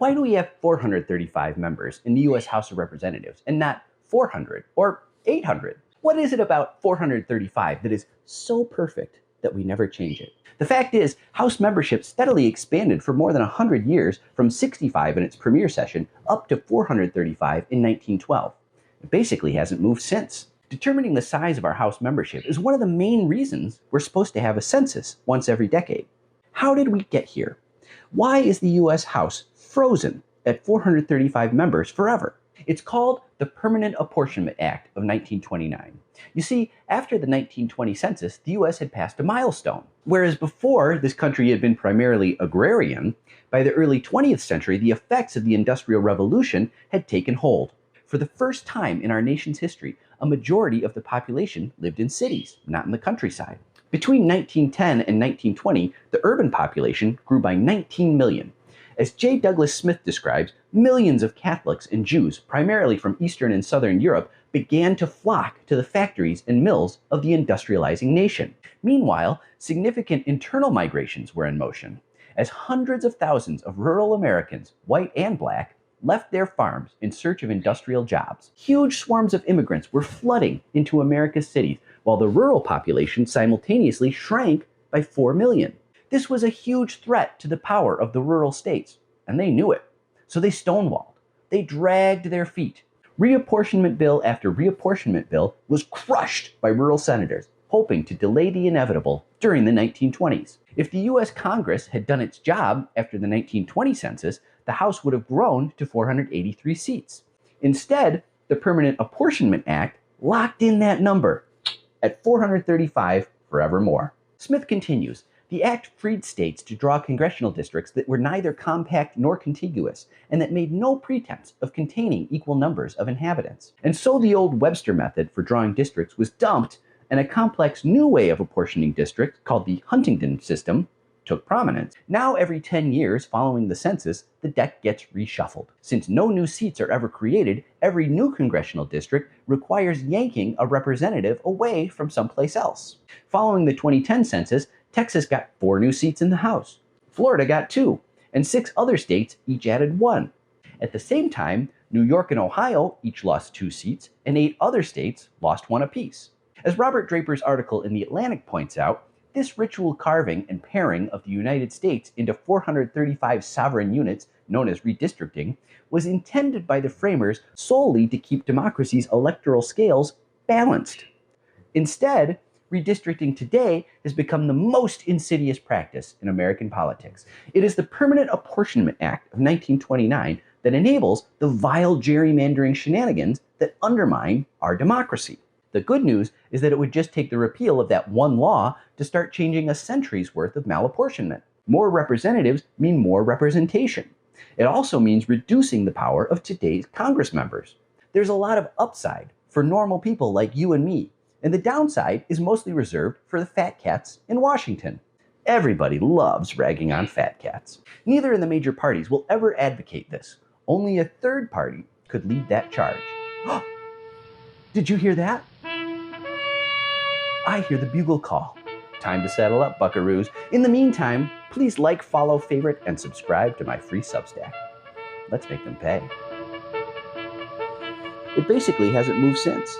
Why do we have 435 members in the US House of Representatives and not 400 or 800? What is it about 435 that is so perfect that we never change it? The fact is, House membership steadily expanded for more than 100 years, from 65 in its premier session up to 435 in 1912. It basically hasn't moved since. Determining the size of our House membership is one of the main reasons we're supposed to have a census once every decade. How did we get here? Why is the US House frozen at 435 members forever? It's called the Permanent Apportionment Act of 1929. You see, after the 1920 census, the US had passed a milestone. Whereas before this country had been primarily agrarian, by the early 20th century, the effects of the Industrial Revolution had taken hold. For the first time in our nation's history, a majority of the population lived in cities, not in the countryside. Between 1910 and 1920, the urban population grew by 19 million. As J. Douglas Smith describes, millions of Catholics and Jews, primarily from Eastern and Southern Europe, began to flock to the factories and mills of the industrializing nation. Meanwhile, significant internal migrations were in motion, as hundreds of thousands of rural Americans, white and black, left their farms in search of industrial jobs. Huge swarms of immigrants were flooding into America's cities, while the rural population simultaneously shrank by 4 million. This was a huge threat to the power of the rural states, and they knew it. So they stonewalled. They dragged their feet. Reapportionment bill after reapportionment bill was crushed by rural senators, hoping to delay the inevitable during the 1920s. If the US Congress had done its job after the 1920 census, the House would have grown to 483 seats. Instead, the Permanent Apportionment Act locked in that number at 435 forevermore. Smith continues, the act freed states to draw congressional districts that were neither compact nor contiguous, and that made no pretense of containing equal numbers of inhabitants. And so the old Webster method for drawing districts was dumped, and a complex new way of apportioning districts, called the Huntington system, took prominence. Now, every 10 years following the census, the deck gets reshuffled. Since no new seats are ever created, every new congressional district requires yanking a representative away from someplace else. Following the 2010 census, Texas got 4 new seats in the House. Florida got 2, and 6 other states each added 1. At the same time, New York and Ohio each lost 2 seats, and 8 other states lost 1 apiece. As Robert Draper's article in The Atlantic points out, this ritual carving and paring of the United States into 435 sovereign units, known as redistricting, was intended by the framers solely to keep democracy's electoral scales balanced. Instead, redistricting today has become the most insidious practice in American politics. It is the Permanent Apportionment Act of 1929 that enables the vile gerrymandering shenanigans that undermine our democracy. The good news is that it would just take the repeal of that one law to start changing a century's worth of malapportionment. More representatives mean more representation. It also means reducing the power of today's Congress members. There's a lot of upside for normal people like you and me, and the downside is mostly reserved for the fat cats in Washington. Everybody loves ragging on fat cats. Neither of the major parties will ever advocate this. Only a third party could lead that charge. Did you hear that? I hear the bugle call. Time to settle up, buckaroos. In the meantime, please like, follow, favorite, and subscribe to my free Substack. Let's make them pay. It basically hasn't moved since.